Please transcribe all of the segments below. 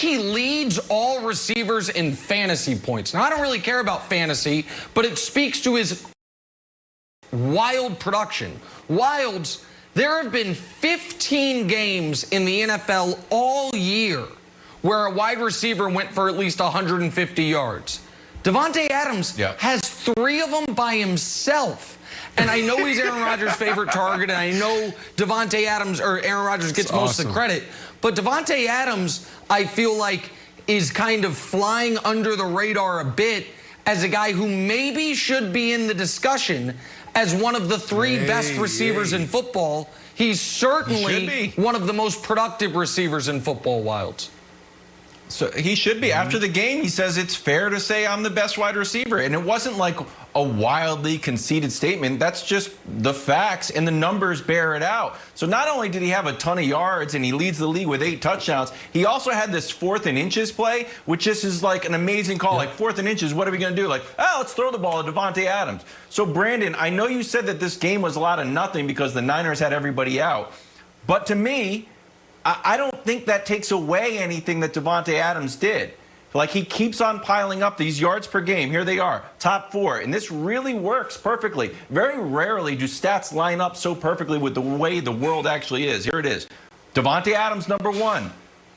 he leads all receivers in fantasy points. Now, I don't really care about fantasy, but it speaks to his wild production. Wilds, there have been 15 games in the NFL all year where a wide receiver went for at least 150 yards. Davante Adams has 3 of them by himself. And I know he's Aaron Rodgers' favorite target, and I know Davante Adams, or Aaron Rodgers gets most of the credit. But Davante Adams, I feel like, is kind of flying under the radar a bit as a guy who maybe should be in the discussion as one of the 3 best receivers in football. He's certainly one of the most productive receivers in football, Wilds. So he should be. After the game, he says it's fair to say I'm the best wide receiver. And it wasn't like a wildly conceited statement. That's just the facts, and the numbers bear it out. So not only did he have a ton of yards and he leads the league with 8 touchdowns, he also had this 4th and inches play, which just is like an amazing call. Like 4th and inches, what are we going to do? Like, oh, let's throw the ball to Davante Adams. So, Brandon, I know you said that this game was a lot of nothing because the Niners had everybody out. But to me, I don't think that takes away anything that Davante Adams did. Like, he keeps on piling up these yards per game. Here they are, top 4. And this really works perfectly. Very rarely do stats line up so perfectly with the way the world actually is. Here it is. Davante Adams, number 1.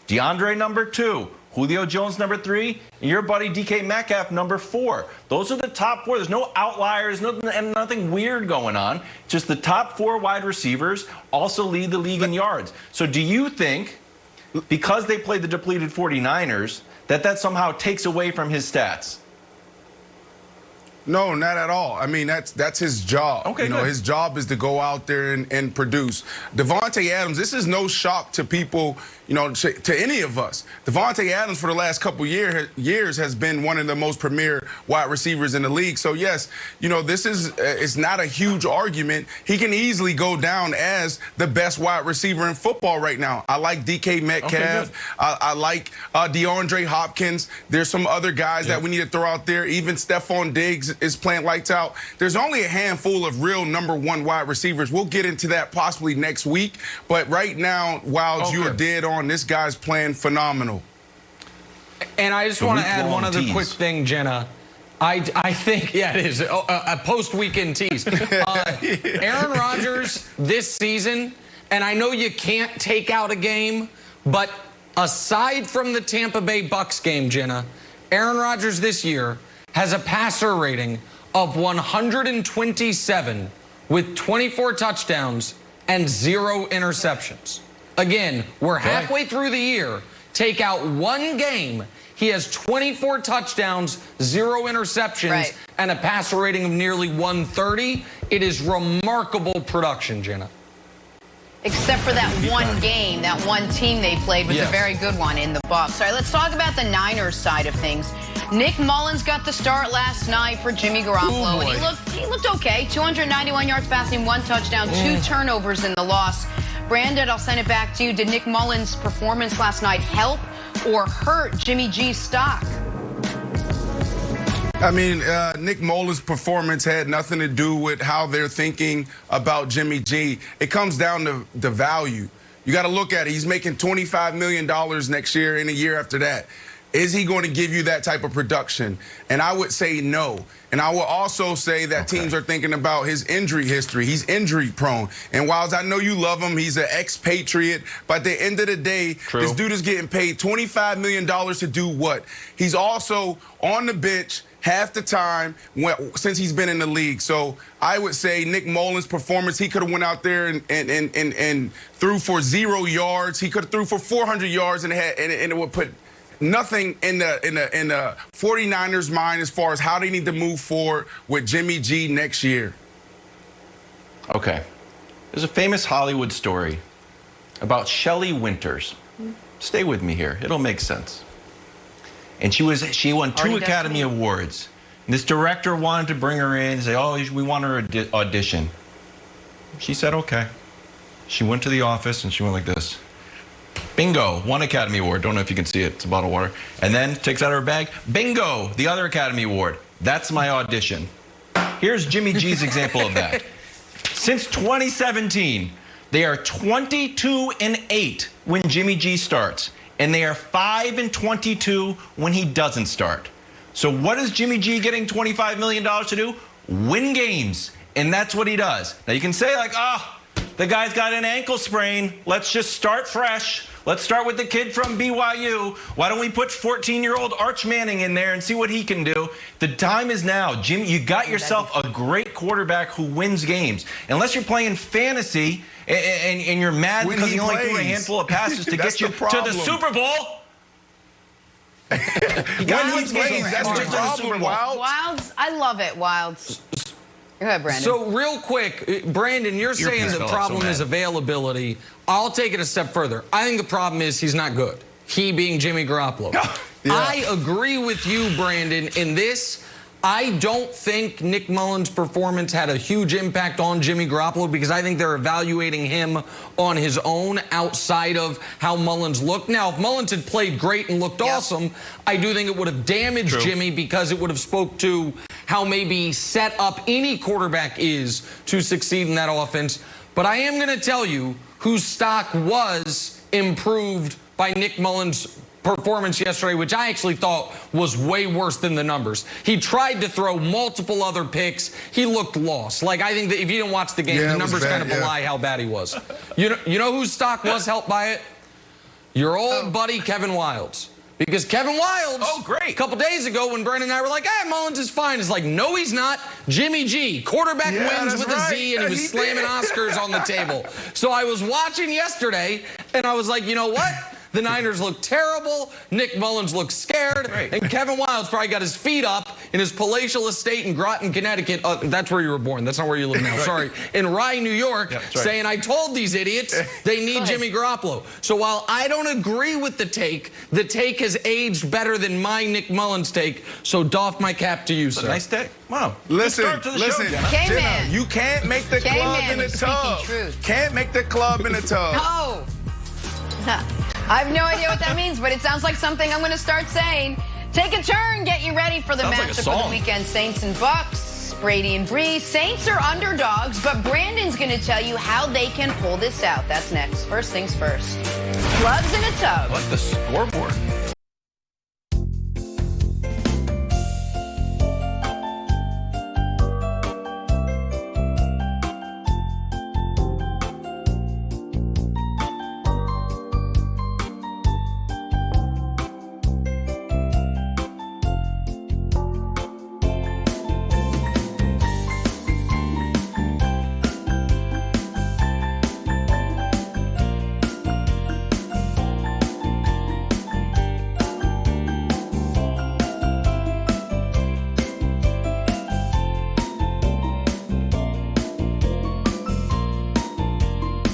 DeAndre, number 2. Julio Jones, number 3. And your buddy DK Metcalf, number 4. Those are the top 4. There's no outliers, nothing weird going on. Just the top 4 wide receivers also lead the league in yards. So do you think, because they played the depleted 49ers, that somehow takes away from his stats? No, not at all. I mean, that's his job. Okay, his job is to go out there and produce. Davante Adams, this is no shock to people, to any of us. Davante Adams for the last couple years has been one of the most premier wide receivers in the league. So yes, this is it's not a huge argument. He can easily go down as the best wide receiver in football right now. I like DK Metcalf. I like DeAndre Hopkins. There's some other guys that we need to throw out there. Even Stephon Diggs is playing lights out. There's only a handful of real number 1 wide receivers. We'll get into that possibly next week. But right now, Wilds, you are dead on. This guy's playing phenomenal. And I just want to add one other quick thing, Jenna. I think, it is a post-weekend tease. Aaron Rodgers this season, and I know you can't take out a game, but aside from the Tampa Bay Bucks game, Jenna, Aaron Rodgers this year has a passer rating of 127 with 24 touchdowns and 0 interceptions. Again, we're halfway through the year. Take out 1 game. He has 24 touchdowns, 0 interceptions, and a passer rating of nearly 130. It is remarkable production, Jenna. Except for that one game, that one team they played was a very good one in the Bucs. All right, let's talk about the Niners side of things. Nick Mullins got the start last night for Jimmy Garoppolo, and he looked okay. 291 yards passing, 1 touchdown, 2 turnovers in the loss. Brandon, I'll send it back to you. Did Nick Mullins' performance last night help or hurt Jimmy G's stock? I mean, Nick Mullins' performance had nothing to do with how they're thinking about Jimmy G. It comes down to the value. You got to look at it. He's making $25 million next year and a year after that. Is he going to give you that type of production? And I would say no. And I will also say that teams are thinking about his injury history. He's injury prone. And while I know you love him, he's an expatriate. But at the end of the day, this dude is getting paid $25 million to do what? He's also on the bench half the time since he's been in the league. So I would say Nick Mullins' performance, he could have went out there and threw for 0 yards. He could have threw for 400 yards and it would put nothing in the 49ers' mind as far as how they need to move forward with Jimmy G next year. Okay. There's a famous Hollywood story about Shelley Winters. Stay with me here. It'll make sense. And she won 2 Academy Awards. And this director wanted to bring her in and say, oh, we want her to audition. She said, okay. She went to the office and she went like this. Bingo, 1 Academy Award. Don't know if you can see it. It's a bottle of water. And then takes out her bag. Bingo, the other Academy Award. That's my audition. Here's Jimmy G's example of that. Since 2017, they are 22-8 when Jimmy G starts. and they are 5-22 when he doesn't start. So what is Jimmy G getting $25 million to do? Win games, and that's what he does. Now you can say like, the guy's got an ankle sprain. Let's just start fresh. Let's start with the kid from BYU. Why don't we put 14-year-old Arch Manning in there and see what he can do? The time is now. Jim, you got yourself a great quarterback who wins games. Unless you're playing fantasy and you're mad because he only threw a handful of passes to get you to the Super Bowl. When he plays, that's the problem, Wilds. Wilds, I love it, Wilds. Go ahead, Brandon. So real quick, Brandon, you're saying the problem is availability. I'll take it a step further. I think the problem is he's not good. He being Jimmy Garoppolo. Yeah. I agree with you, Brandon, in this. I don't think Nick Mullins' performance had a huge impact on Jimmy Garoppolo because I think they're evaluating him on his own outside of how Mullins looked. Now, if Mullins had played great and looked awesome, I do think it would have damaged Jimmy because it would have spoke to how maybe set up any quarterback is to succeed in that offense. But I am going to tell you whose stock was improved by Nick Mullins' performance yesterday, which I actually thought was way worse than the numbers. He tried to throw multiple other picks. He looked lost. Like, I think that if you didn't watch the game, the numbers kind of belie how bad he was. You know whose stock was helped by it? Your old buddy Kevin Wilds. Because Kevin Wilds, a couple days ago when Brandon and I were like, Mullins is fine. It's like, no, he's not. Jimmy G, quarterback wins with a Z, and he was slamming Oscars on the table. So I was watching yesterday, and I was like, you know what? The Niners look terrible. Nick Mullins looks scared. And Kevin Wilds probably got his feet up in his palatial estate in Groton, Connecticut. That's where you were born. That's not where you live now. Sorry. In Rye, New York, saying, I told these idiots they need Jimmy Garoppolo. So while I don't agree with the take has aged better than my Nick Mullins take. So doff my cap to you, sir. Nice take. Wow. Listen, K-Man. you can't make the club in the tub. Can't make the club in the tub. Oh. I have no idea what that means, but it sounds like something I'm going to start saying. Take a turn, get you ready for the matchup for the weekend. Saints and Bucks, Brady and Bree. Saints are underdogs, but Brandon's going to tell you how they can pull this out. That's next. First things first. Clubs in a tub. I like the scoreboard.